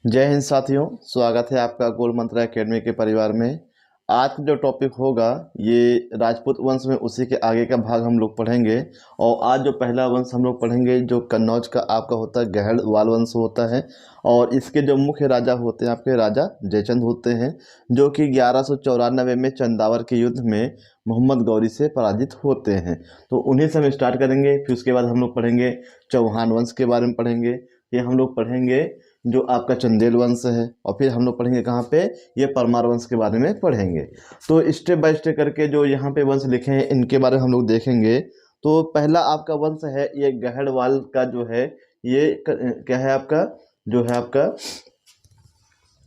जय हिंद साथियों, स्वागत है आपका गोल मंत्रा एकेडमी के परिवार में। आज का जो टॉपिक होगा ये राजपूत वंश में उसी के आगे का भाग हम लोग पढ़ेंगे। और आज जो पहला वंश हम लोग पढ़ेंगे जो कन्नौज का आपका होता है गहड़वाल वंश होता है। और इसके जो मुख्य राजा होते हैं आपके राजा जयचंद होते हैं, जो कि 1194 में चंदावर के युद्ध में मोहम्मद गौरी से पराजित होते हैं। तो उन्हीं से हम स्टार्ट करेंगे। फिर उसके बाद हम लोग पढ़ेंगे चौहान वंश के बारे में पढ़ेंगे। ये हम लोग पढ़ेंगे जो आपका चंदेल वंश है। और फिर हम लोग पढ़ेंगे कहाँ पे, ये परमार वंश के बारे में पढ़ेंगे। तो स्टेप बाय स्टेप करके जो यहाँ पे वंश लिखे हैं इनके बारे में हम लोग देखेंगे। तो पहला आपका वंश है ये गहड़वाल का जो है, ये क्या है आपका, जो है आपका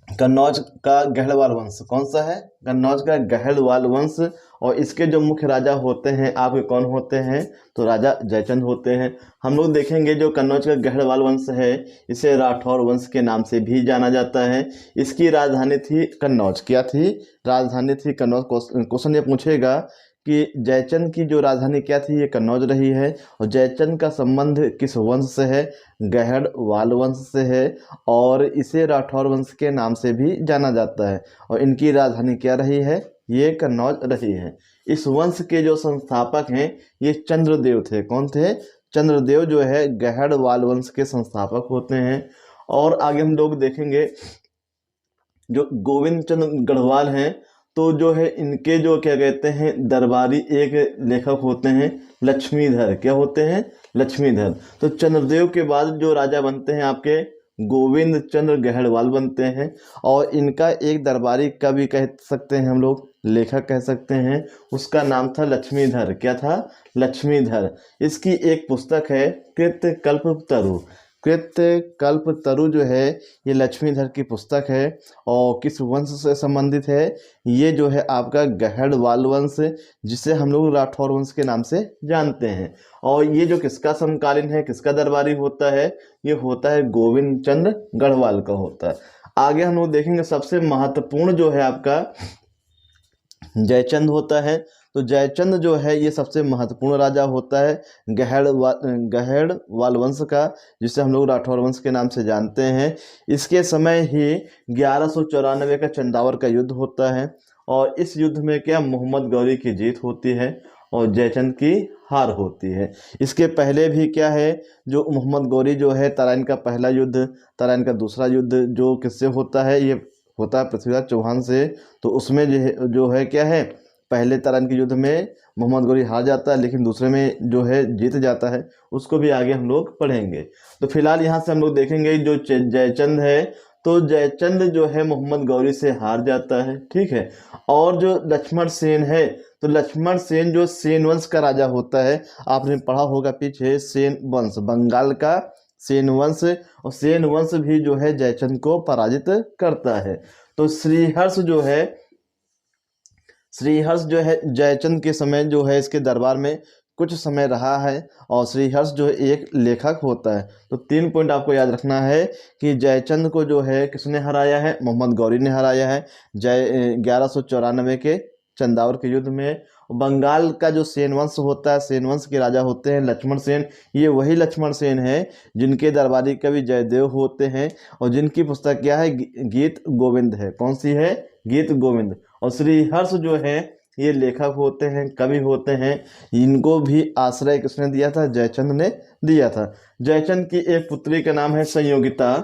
कन्नौज का गहड़वाल वंश। कौन सा है? कन्नौज का गहड़वाल वंश। और इसके जो मुख्य राजा होते हैं आपके कौन होते हैं? तो राजा जयचंद होते हैं। हम लोग देखेंगे जो कन्नौज का गहड़वाल वंश है इसे राठौर वंश के नाम से भी जाना जाता है। इसकी राजधानी थी कन्नौज। क्या थी? राजधानी थी कन्नौज। क्वेश्चन ये पूछेगा कि जयचंद की जो राजधानी क्या थी, ये कन्नौज रही है। और जयचंद का संबंध किस वंश से है? गहड़वाल वंश से है। और इसे राठौर वंश के नाम से भी जाना जाता है। और इनकी राजधानी क्या रही है? ये कन्नौज रही है। इस वंश के जो संस्थापक हैं ये चंद्रदेव थे। कौन थे? चंद्रदेव जो है गहड़वाल वंश के संस्थापक होते हैं। और आगे हम लोग देखेंगे जो गोविंद चंद्र गढ़वाल हैं, तो जो है इनके जो क्या कहते हैं दरबारी एक लेखक होते हैं लक्ष्मीधर। क्या होते हैं? लक्ष्मीधर। तो चंद्रदेव के बाद जो राजा बनते हैं आपके गोविंद चंद्र गहड़वाल बनते हैं। और इनका एक दरबारी कवि कह सकते हैं हम लोग, लेखक कह सकते हैं, उसका नाम था लक्ष्मीधर। क्या था? लक्ष्मीधर। इसकी एक पुस्तक है कृत्यकल्पतरु। कृत्यकल्पतरु जो है ये लक्ष्मीधर की पुस्तक है। और किस वंश से संबंधित है? ये जो है आपका गहड़वाल वंश, जिसे हम लोग राठौर वंश के नाम से जानते हैं। और ये जो किसका समकालीन है, किसका दरबारी होता है? ये होता है गोविंद चंद्र गढ़वाल का होता है। आगे हम लोग देखेंगे सबसे महत्वपूर्ण जो है आपका जयचंद होता है। तो जयचंद जो है ये सबसे महत्वपूर्ण राजा होता है गहड़वाल वंश का, जिसे हम लोग राठौर वंश के नाम से जानते हैं। इसके समय ही 1194 का चंदावर का युद्ध होता है। और इस युद्ध में क्या मोहम्मद गौरी की जीत होती है और जयचंद की हार होती है। इसके पहले भी क्या है, जो मोहम्मद गौरी जो है तराइन का पहला युद्ध, तराइन का दूसरा युद्ध जो किससे होता है? ये होता है पृथ्वीराज चौहान से। तो उसमें जो है क्या है, पहले तराइन के युद्ध में मोहम्मद गौरी हार जाता है, लेकिन दूसरे में जो है जीत जाता है। उसको भी आगे हम लोग पढ़ेंगे। तो फिलहाल यहाँ से हम लोग देखेंगे जो जयचंद है, तो जयचंद जो है मोहम्मद गौरी से हार जाता है। ठीक है। और जो लक्ष्मण सेन है, तो लक्ष्मण सेन जो सेन वंश का राजा होता है, आपने पढ़ा होगा पीछे सेन वंश, बंगाल का सेन वंश। और सेन वंश भी जो है जयचंद को पराजित करता है। तो श्रीहर्ष जो है जयचंद के समय जो है इसके दरबार में कुछ समय रहा है। और श्रीहर्ष जो है एक लेखक होता है। तो 3 पॉइंट आपको याद रखना है कि जयचंद को जो है किसने हराया है? मोहम्मद गौरी ने हराया है 1194 के चंदावर के युद्ध में। बंगाल का जो सेन वंश होता है, सेन वंश के राजा होते हैं लक्ष्मण सेन। ये वही लक्ष्मण सेन है जिनके दरबारी कवि जयदेव होते हैं। और जिनकी पुस्तक क्या है? गीत गोविंद है। कौन सी है? गीत गोविंद। और श्रीहर्ष जो है ये लेखक होते हैं, कवि होते हैं। इनको भी आश्रय किसने दिया था? जयचंद ने दिया था। जयचंद की एक पुत्री का नाम है संयोगिता।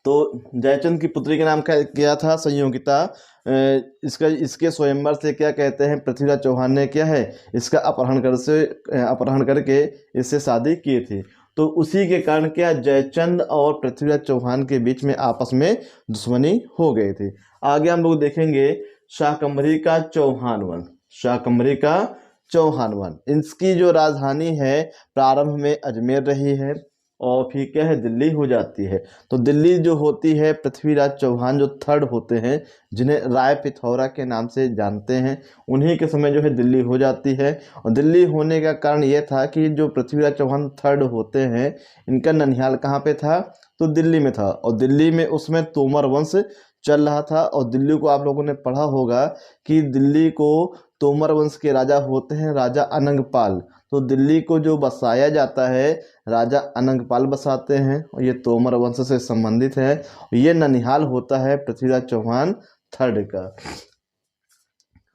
तो जयचंद की पुत्री का नाम क्या था? संयोगिता। इसके स्वयंवर से क्या कहते हैं, पृथ्वीराज चौहान ने क्या है इसका अपहरण करके इससे शादी की थी। तो उसी के कारण क्या जयचंद और पृथ्वीराज चौहान के बीच में आपस में दुश्मनी हो गई थी। आगे हम लोग देखेंगे शाकंभरी का चौहान वंश। शाकंभरी का चौहान वंश, इसकी जो राजधानी है प्रारंभ में अजमेर रही है और फिर क्या है दिल्ली हो जाती है। तो दिल्ली जो होती है पृथ्वीराज चौहान जो थर्ड होते हैं, जिन्हें राय पिथौरा के नाम से जानते हैं, उन्हीं के समय जो है दिल्ली हो जाती है। और दिल्ली होने का कारण ये था कि जो पृथ्वीराज चौहान थर्ड होते हैं इनका ननिहाल कहाँ पे था? तो दिल्ली में था। और दिल्ली में उसमें तोमर वंश चल रहा था। और दिल्ली को आप लोगों ने पढ़ा होगा कि दिल्ली को तोमर वंश के राजा होते हैं राजा अनंगपाल। तो दिल्ली को जो बसाया जाता है राजा अनंगपाल बसाते हैं और ये तोमर वंश से संबंधित है। ये ननिहाल होता है पृथ्वीराज चौहान थर्ड का।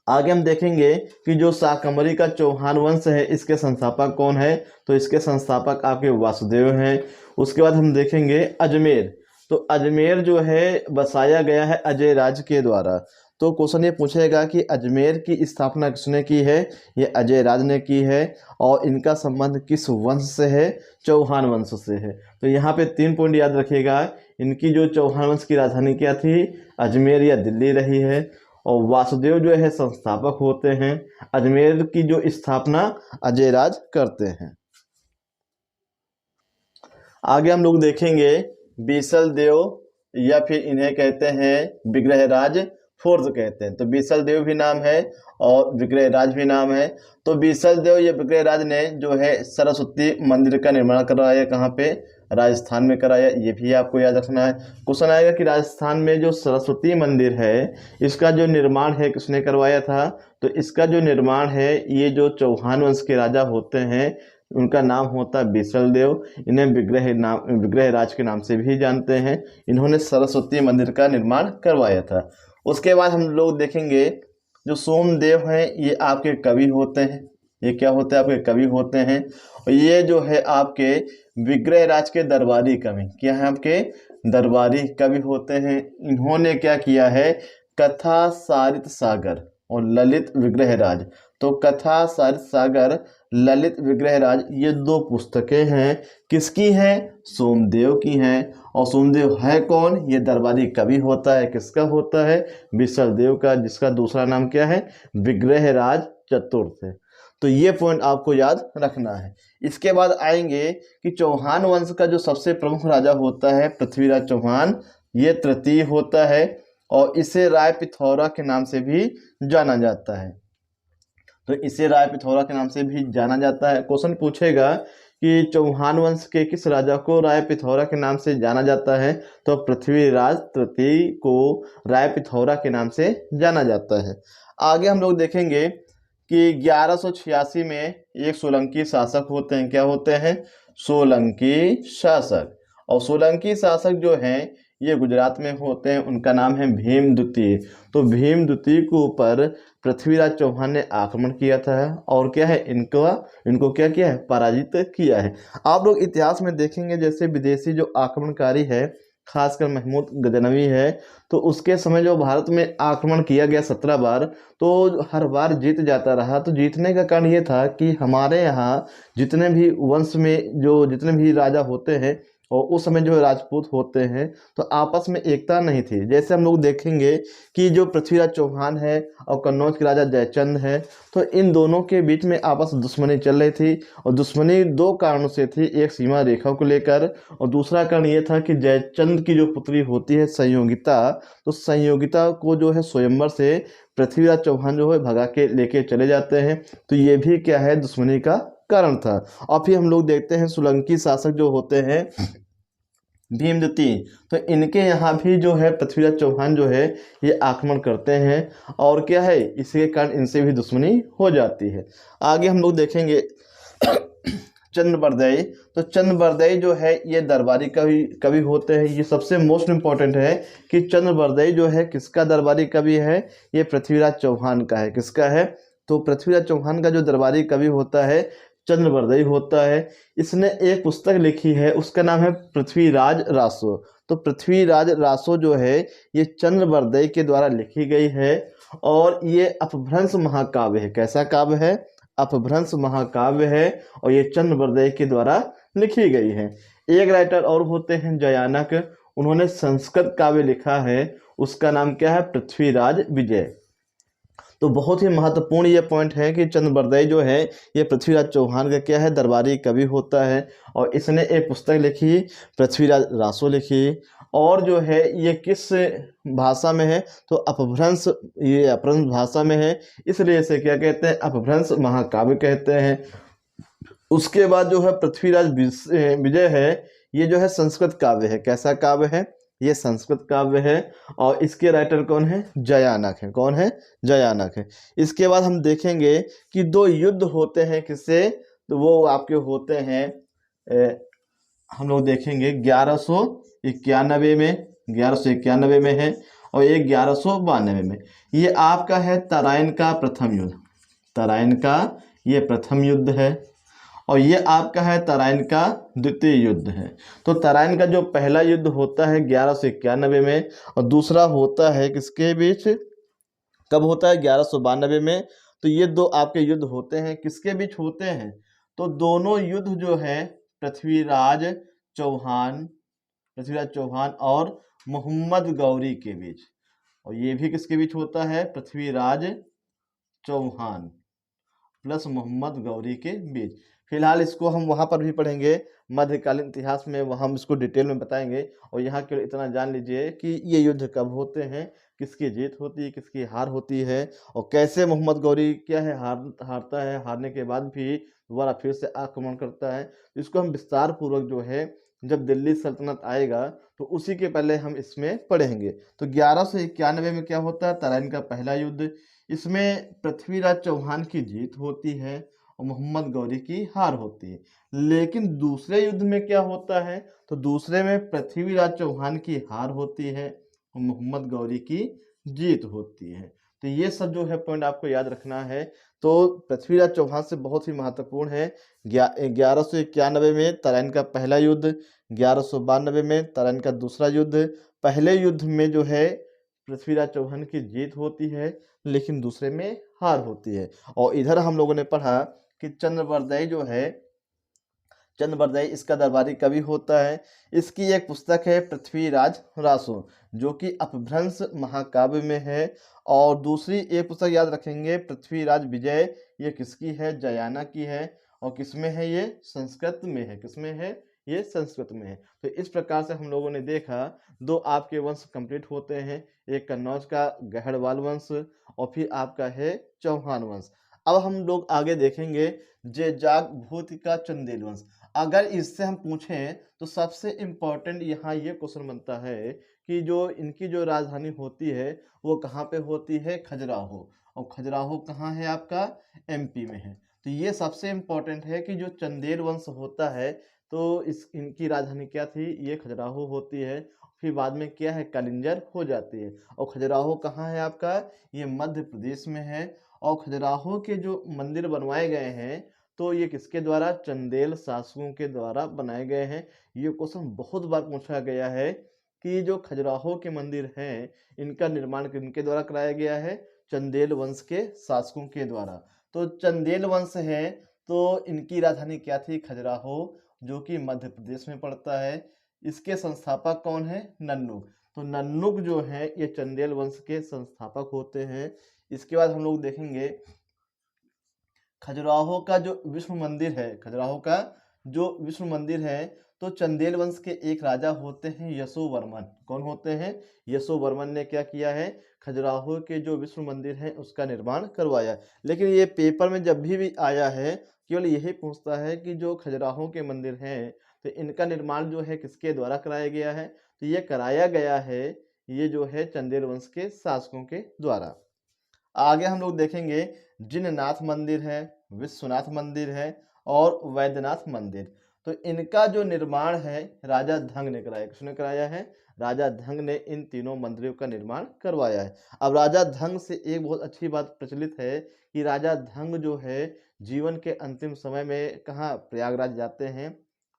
आगे हम देखेंगे कि जो शाकंभरी का चौहान वंश है इसके संस्थापक कौन है, तो इसके संस्थापक आपके वासुदेव हैं। उसके बाद हम देखेंगे अजमेर, तो अजमेर जो है बसाया गया है अजय राज के द्वारा। तो क्वेश्चन ये पूछेगा कि अजमेर की स्थापना किसने की है, ये अजय राज ने की है और इनका संबंध किस वंश से है, चौहान वंश से है। तो यहाँ पे 3 पॉइंट याद रखिएगा, इनकी जो चौहान वंश की राजधानी क्या थी, अजमेर या दिल्ली रही है और वासुदेव जो है संस्थापक होते हैं। अजमेर की जो स्थापना अजय राज करते हैं। आगे हम लोग देखेंगे बीसल देव या फिर इन्हें कहते हैं विग्रहराज फोर्थ कहते हैं। तो बीसल देव भी नाम है और विग्रहराज भी नाम है। तो बीसल देव या विग्रहराज ने जो है सरस्वती मंदिर का निर्माण करवाया, कहाँ पे, राजस्थान में कराया। ये भी आपको याद रखना है। क्वेश्चन आएगा कि राजस्थान में जो सरस्वती मंदिर है इसका जो निर्माण है किसने करवाया था, तो इसका जो निर्माण है ये जो चौहान वंश के राजा होते हैं उनका नाम होता है बीसल देव। इन्हें विग्रहराज के नाम से भी जानते हैं। इन्होंने सरस्वती मंदिर का निर्माण करवाया था। उसके बाद हम लोग देखेंगे जो सोमदेव हैं ये आपके कवि होते हैं। ये क्या होते हैं, आपके कवि होते हैं। और ये जो है आपके विग्रहराज के दरबारी कवि, क्या है, आपके दरबारी कवि होते हैं। इन्होंने क्या किया है, कथा सारित सागर और ललित विग्रहराज। तो कथा सारित सागर, ललित विग्रहराज, ये 2 पुस्तकें हैं, किसकी हैं, सोमदेव की हैं। और सोमदेव है कौन, ये दरबारी कवि होता है, किसका होता है, बीसल देव का, जिसका दूसरा नाम क्या है, विग्रहराज चतुर्थ है। तो ये पॉइंट आपको याद रखना है। इसके बाद आएंगे कि चौहान वंश का जो सबसे प्रमुख राजा होता है पृथ्वीराज चौहान, ये तृतीय होता है और इसे राय पिथौरा के नाम से भी जाना जाता है। तो इसे राय पिथौरा के नाम से भी जाना जाता है। क्वेश्चन पूछेगा कि चौहान वंश के किस राजा को राय पिथौरा के नाम से जाना जाता है, तो पृथ्वीराज तृतीय को राय पिथौरा के नाम से जाना जाता है। आगे हम लोग देखेंगे कि 1186 में एक सोलंकी शासक होते हैं, क्या होते हैं, सोलंकी शासक। और सोलंकी शासक जो हैं ये गुजरात में होते हैं, उनका नाम है भीम द्वितीय। तो भीम द्वितीय के ऊपर पृथ्वीराज चौहान ने आक्रमण किया था और क्या है, इनको क्या किया है, पराजित किया है। आप लोग इतिहास में देखेंगे जैसे विदेशी जो आक्रमणकारी है, खासकर महमूद गजनवी है, तो उसके समय जो भारत में आक्रमण किया गया 17 बार, तो हर बार जीत जाता रहा। तो जीतने का कारण ये था कि हमारे यहाँ जितने भी वंश में जो जितने भी राजा होते हैं और उस समय जो राजपूत होते हैं तो आपस में एकता नहीं थी। जैसे हम लोग देखेंगे कि जो पृथ्वीराज चौहान है और कन्नौज के राजा जयचंद है, तो इन दोनों के बीच में आपस दुश्मनी चल रही थी और दुश्मनी 2 कारणों से थी, एक सीमा रेखा को लेकर और दूसरा कारण ये था कि जयचंद की जो पुत्री होती है संयोगिता, तो संयोगिता को जो है स्वयंवर से पृथ्वीराज चौहान जो है भगा के लेके चले जाते हैं। तो ये भी क्या है, दुश्मनी का कारण था। और फिर हम लोग देखते हैं सोलंकी शासक जो होते हैं भीम द्वितीय, तो इनके यहाँ भी जो है पृथ्वीराज चौहान जो है ये आक्रमण करते हैं और क्या है, इसके कारण इनसे भी दुश्मनी हो जाती है। आगे हम लोग देखेंगे चंद्रबरदई। तो चंद्रबरदई जो है ये दरबारी कवि होते हैं। ये सबसे मोस्ट इम्पॉर्टेंट है कि चंद्रबरदई जो है किसका दरबारी कवि है, ये पृथ्वीराज चौहान का है। किसका है, तो पृथ्वीराज चौहान का जो दरबारी कवि होता है चंद्रबरदई होता है। इसने एक पुस्तक लिखी है, उसका नाम है पृथ्वीराज रासो। तो पृथ्वीराज रासो जो है ये चंद्रबरदई के द्वारा लिखी गई है और ये अपभ्रंश महाकाव्य है। कैसा काव्य है, अपभ्रंश महाकाव्य है और ये चंद्रबरदई के द्वारा लिखी गई है। एक राइटर और होते हैं जयानक, उन्होंने संस्कृत काव्य लिखा है, उसका नाम क्या है, पृथ्वीराज विजय। तो बहुत ही महत्वपूर्ण ये पॉइंट है कि चंद्रबरदई जो है ये पृथ्वीराज चौहान का क्या है, दरबारी कवि होता है और इसने एक पुस्तक लिखी, पृथ्वीराज रासो लिखी। और जो है ये किस भाषा में है, तो अपभ्रंश, ये अपभ्रंश भाषा में है, इसलिए इसे क्या कहते हैं, अपभ्रंश महाकाव्य कहते हैं। उसके बाद जो है पृथ्वीराज विजय है, ये जो है संस्कृत काव्य है। कैसा काव्य है, ये संस्कृत काव्य है और इसके राइटर कौन है, जयानक है। कौन है, जयानक है। इसके बाद हम देखेंगे कि 2 युद्ध होते हैं, किससे, तो वो आपके होते हैं हम लोग देखेंगे 1191 में, 1191 में है, और ये 1192 में। ये आपका है तराइन का प्रथम युद्ध, तराइन का ये प्रथम युद्ध है, और ये आपका है तराइन का द्वितीय युद्ध है। तो तराइन का जो पहला युद्ध होता है 1191 में, और दूसरा होता है किसके बीच, कब होता है, 1192 में। तो ये दो आपके युद्ध होते हैं, किसके बीच होते हैं, तो दोनों युद्ध जो है पृथ्वीराज चौहान, पृथ्वीराज चौहान और मोहम्मद गौरी के बीच। और ये भी किसके बीच होता है, पृथ्वीराज चौहान प्लस मोहम्मद गौरी के बीच। फिलहाल इसको हम वहाँ पर भी पढ़ेंगे मध्यकालीन इतिहास में, वहाँ हम इसको डिटेल में बताएंगे। और यहाँ केवल इतना जान लीजिए कि ये युद्ध कब होते हैं, किसकी जीत होती है, किसकी हार होती है, और कैसे मोहम्मद गौरी क्या है हारता है, हारने के बाद भी दोबारा फिर से आक्रमण करता है। इसको हम विस्तार पूर्वक जो है जब दिल्ली सल्तनत आएगा तो उसी के पहले हम इसमें पढ़ेंगे। तो 1191 में क्या होता है, तराइन का पहला युद्ध। इसमें पृथ्वीराज चौहान की जीत होती है और मोहम्मद गौरी की हार होती है। लेकिन दूसरे युद्ध में क्या होता है, तो दूसरे में पृथ्वीराज चौहान की हार होती है और मोहम्मद गौरी की जीत होती है। तो ये सब जो है पॉइंट आपको याद रखना है। तो पृथ्वीराज चौहान से बहुत ही महत्वपूर्ण है। 1191 में तराइन का पहला युद्ध, 1192 में तराइन का दूसरा युद्ध। पहले युद्ध में जो है पृथ्वीराज चौहान की जीत होती है, लेकिन दूसरे में हार होती है। और इधर हम लोगों ने पढ़ा कि चंद्रबरदाई जो है, चंद्रबरदाई इसका दरबारी कवि होता है। इसकी एक पुस्तक है पृथ्वीराज रासो, जो कि अपभ्रंश महाकाव्य में है। और दूसरी एक पुस्तक याद रखेंगे पृथ्वीराज विजय, ये किसकी है, जयाना की है। और किसमें है, ये संस्कृत में है, किसमें है, ये संस्कृत में है। तो इस प्रकार से हम लोगों ने देखा दो आपके वंश कंप्लीट होते हैं, एक कन्नौज का गहड़वाल वंश और फिर आपका है चौहान वंश। अब हम लोग आगे देखेंगे जेजाग भूति का चंदेल वंश। अगर इससे हम पूछें तो सबसे इम्पोर्टेंट यहाँ ये क्वेश्चन बनता है कि जो इनकी जो राजधानी होती है वो कहाँ पे होती है, खजुराहो। और खजुराहो कहाँ है आपका, एमपी में है। तो ये सबसे इम्पोर्टेंट है कि जो चंदेल वंश होता है तो इनकी राजधानी क्या थी, ये खजुराहो होती है। फिर बाद में क्या है, कलिंजर हो जाती है। और खजुराहो कहाँ है आपका, ये मध्य प्रदेश में है। और खजुराहो के जो मंदिर बनवाए गए हैं तो ये किसके द्वारा, चंदेल शासकों के द्वारा बनाए गए हैं। ये क्वेश्चन बहुत बार पूछा गया है कि जो खजुराहो के मंदिर हैं इनका निर्माण किनके द्वारा कराया गया है, चंदेल वंश के शासकों के द्वारा। तो चंदेल वंश है तो इनकी राजधानी क्या थी, खजुराहो, जो कि मध्य प्रदेश में पड़ता है। इसके संस्थापक कौन है, नन्नुक। तो नन्नुक जो है ये चंदेल वंश के संस्थापक होते हैं। इसके बाद हम लोग देखेंगे खजुराहो का जो विष्णु मंदिर है, खजुराहो का जो विष्णु मंदिर है, तो चंदेल वंश के एक राजा होते हैं यशोवर्मन। कौन होते हैं, यशोवर्मन ने क्या किया है, खजुराहो के जो विष्णु मंदिर है उसका निर्माण करवाया। लेकिन ये पेपर में जब भी आया है केवल यही पूछता है कि जो खजुराहो के मंदिर हैं तो इनका निर्माण जो है किसके द्वारा कराया गया है, तो ये कराया गया है ये जो है चंदेल वंश के शासकों के द्वारा। आगे हम लोग देखेंगे जिननाथ मंदिर है, विश्वनाथ मंदिर है और वैद्यनाथ मंदिर। तो इनका जो निर्माण है राजा धंग ने कराया। किसने कराया है, राजा धंग ने इन तीनों मंदिरों का निर्माण करवाया है। अब राजा धंग से एक बहुत अच्छी बात प्रचलित है कि राजा धंग जो है जीवन के अंतिम समय में कहाँ, प्रयागराज जाते हैं,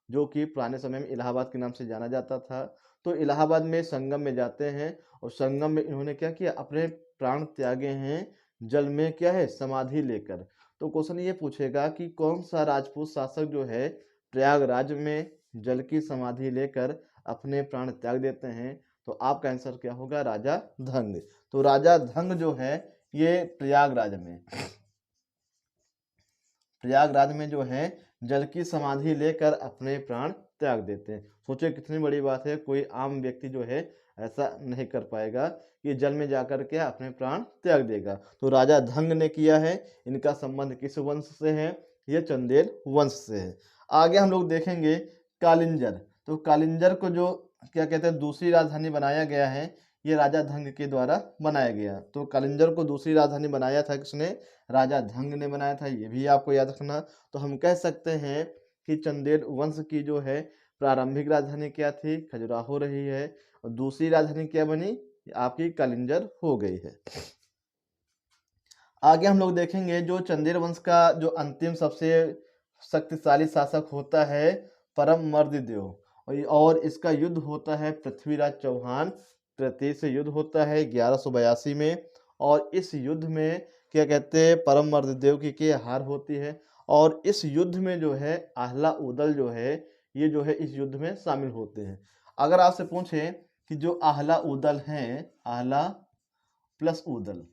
जो कि पुराने समय में इलाहाबाद के नाम से जाना जाता था। तो इलाहाबाद में संगम में जाते हैं और संगम में इन्होंने क्या किया, अपने प्राण त्यागे हैं जल में क्या है, समाधि लेकर। तो क्वेश्चन ये पूछेगा कि कौन सा राजपूत शासक जो है प्रयागराज में जल की समाधि लेकर अपने प्राण त्याग देते हैं, तो आपका आंसर क्या होगा, राजा धंग। तो राजा धंग जो है ये प्रयागराज में जो है जल की समाधि लेकर अपने प्राण त्याग देते हैं। सोचिए कितनी बड़ी बात है, कोई आम व्यक्ति जो है ऐसा नहीं कर पाएगा कि जल में जाकर के अपने प्राण त्याग देगा। तो राजा धंग ने किया है। इनका संबंध किस वंश से है, ये चंदेल वंश से है। आगे हम लोग देखेंगे कालिंजर। तो कालिंजर को जो क्या कहते हैं दूसरी राजधानी बनाया गया है, ये राजा धंग के द्वारा बनाया गया। तो कलिंजर को दूसरी राजधानी बनाया था किसने? राजा धंग ने बनाया था, ये भी आपको याद रखना। तो हम कह सकते हैं कि चंदेल वंश की जो है प्रारंभिक राजधानी क्या थी? खजुराहो रही है। और दूसरी राजधानी क्या बनी? आपकी कलिंजर हो गई है। आगे हम लोग देखेंगे जो चंदेल वंश का जो अंतिम सबसे शक्तिशाली शासक होता है परमर्ददेव, और इसका युद्ध होता है पृथ्वीराज चौहान तृतीय से युद्ध होता है 1182 में। और इस युद्ध में क्या कहते हैं, परमर्ददेव की हार होती है। और इस युद्ध में जो है आहला उदल जो है ये जो है इस युद्ध में शामिल होते हैं। अगर आपसे पूछें कि जो आहला उदल हैं, आहला प्लस उदल,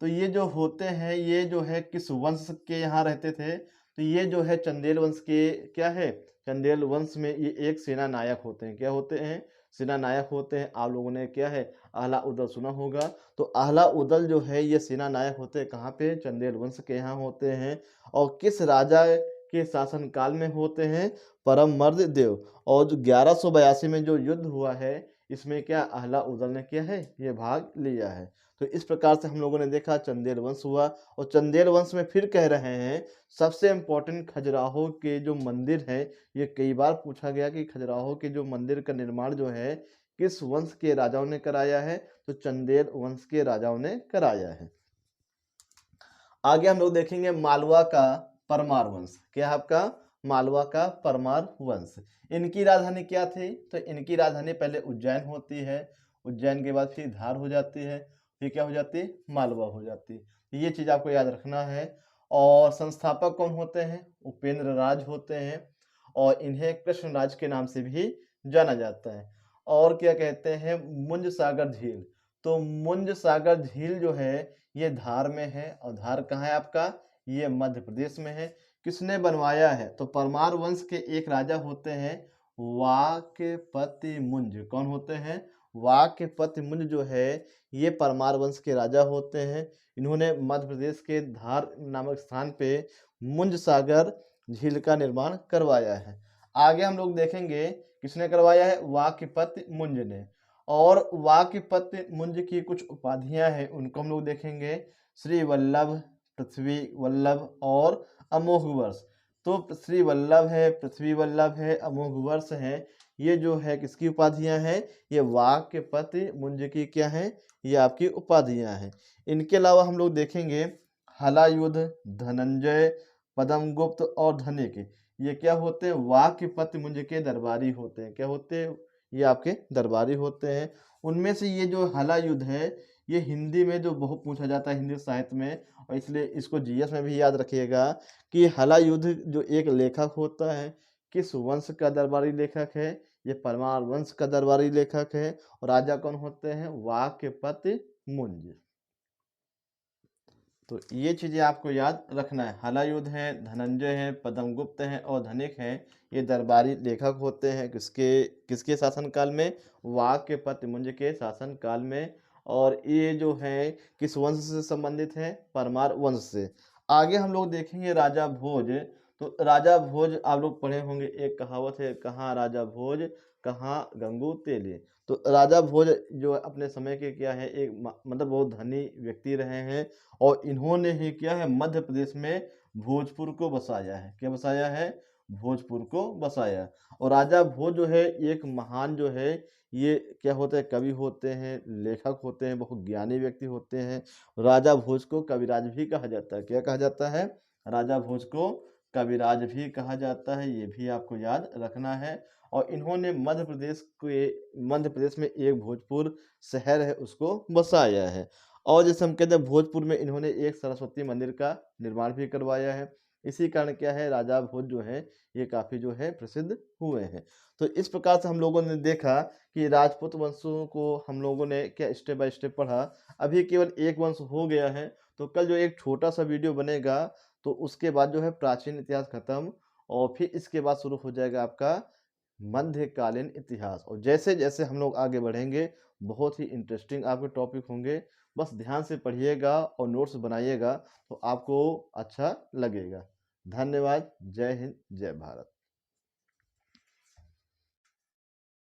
तो ये जो होते हैं ये जो है किस वंश के यहाँ रहते थे? तो ये जो है चंदेल वंश के क्या है, चंदेल वंश में ये एक सेना नायक होते हैं। क्या होते हैं? सेना नायक होते हैं। आप लोगों ने क्या है आहला उदल सुना होगा। तो आहला उदल जो है ये सेना नायक होते हैं कहाँ पे? चंदेल वंश के यहाँ होते हैं। और किस राजा के शासन काल में होते हैं? परमर्द देव। और जो 1182 में जो युद्ध हुआ है इसमें क्या आहला उदल ने किया है, ये भाग लिया है। तो इस प्रकार से हम लोगों ने देखा चंदेल वंश हुआ। और चंदेल वंश में फिर कह रहे हैं सबसे इम्पोर्टेंट खजुराहो के जो मंदिर है, ये कई बार पूछा गया कि खजुराहो के जो मंदिर का निर्माण जो है किस वंश के राजाओं ने कराया है? तो चंदेल वंश के राजाओं ने कराया है। आगे हम लोग देखेंगे मालवा का परमार वंश। क्या है आपका? मालवा का परमार वंश। इनकी राजधानी क्या थी? तो इनकी राजधानी पहले उज्जैन होती है, उज्जैन के बाद फिर धार हो जाती है, फिर क्या हो जाती है? मालवा हो जाती है। ये चीज़ आपको याद रखना है। और संस्थापक कौन होते हैं? उपेंद्र राज होते हैं। और इन्हें कृष्णराज के नाम से भी जाना जाता है। और क्या कहते हैं? मुंज सागर झील। तो मुंज सागर झील जो है ये धार में है। और धार कहाँ है आपका? ये मध्य प्रदेश में है। किसने बनवाया है? तो परमार वंश के एक राजा होते हैं वाक्यपति मुंज। कौन होते हैं? वाक्यपति मुंज जो है ये परमार वंश के राजा होते हैं। इन्होंने मध्य प्रदेश के धार नामक स्थान पे मुंज सागर झील का निर्माण करवाया है। आगे हम लोग देखेंगे किसने करवाया है? वाक्यपति मुंज ने। और वाक्यपति मुंज की कुछ उपाधियां हैं उनको हम लोग देखेंगे, श्री वल्लभ, पृथ्वी वल्लभ और अमोघ वर्ष। तो श्री वल्लभ है, पृथ्वी वल्लभ है, अमोघ वर्ष है, ये जो है किसकी उपाधियां हैं? ये वाक्यपति मुंज की क्या है? ये आपकी उपाधियां हैं। इनके अलावा हम लोग देखेंगे हलायुध, धनंजय, पद्मगुप्त और धनिक, ये क्या होते हैं? वाक्यपति मुंज के दरबारी होते हैं। क्या होते हैं? ये आपके दरबारी होते हैं। उनमें से ये जो हलायुध है ये हिंदी में जो बहुत पूछा जाता है हिंदी साहित्य में, और इसलिए इसको जीएस में भी याद रखिएगा कि हलायुध जो एक लेखक होता है, किस वंश का दरबारी लेखक है? ये परमार वंश का दरबारी लेखक है। और राजा कौन होते हैं? वाक्यपति मुंज। तो ये चीज़ें आपको याद रखना है। हलायुध है, धनंजय है, पद्मगुप्त हैं और धनिक हैं, ये दरबारी लेखक होते हैं किसके किसके शासनकाल में? वाक्यपति मुंज के शासनकाल में। और ये जो है किस वंश से संबंधित है? परमार वंश से। आगे हम लोग देखेंगे राजा भोज। तो राजा भोज आप लोग पढ़े होंगे, एक कहावत है, कहाँ राजा भोज कहाँ गंगू तेली। तो राजा भोज जो अपने समय के क्या है एक मतलब बहुत धनी व्यक्ति रहे हैं। और इन्होंने ही क्या है मध्य प्रदेश में भोजपुर को बसाया है। क्या बसाया है? भोजपुर को बसाया। और राजा भोज जो है एक महान जो है ये क्या होते हैं? कवि होते हैं, लेखक होते हैं, बहुत ज्ञानी व्यक्ति होते हैं। राजा भोज को कविराज भी कहा जाता है। क्या कहा जाता है? राजा भोज को कविराज भी कहा जाता है, ये भी आपको याद रखना है। और इन्होंने मध्य प्रदेश में एक भोजपुर शहर है उसको बसाया है। और जैसे हम कहते हैं भोजपुर में इन्होंने एक सरस्वती मंदिर का निर्माण भी करवाया है। इसी कारण क्या है राजा भोज जो है ये काफ़ी जो है प्रसिद्ध हुए हैं। तो इस प्रकार से हम लोगों ने देखा कि राजपूत वंशों को हम लोगों ने क्या स्टेप बाय स्टेप पढ़ा। अभी केवल एक वंश हो गया है। तो कल जो एक छोटा सा वीडियो बनेगा तो उसके बाद जो है प्राचीन इतिहास खत्म, और फिर इसके बाद शुरू हो जाएगा आपका मध्यकालीन इतिहास। और जैसे जैसे हम लोग आगे बढ़ेंगे बहुत ही इंटरेस्टिंग आपके टॉपिक होंगे। बस ध्यान से पढ़िएगा और नोट्स बनाइएगा तो आपको अच्छा लगेगा। धन्यवाद। जय हिंद, जय भारत।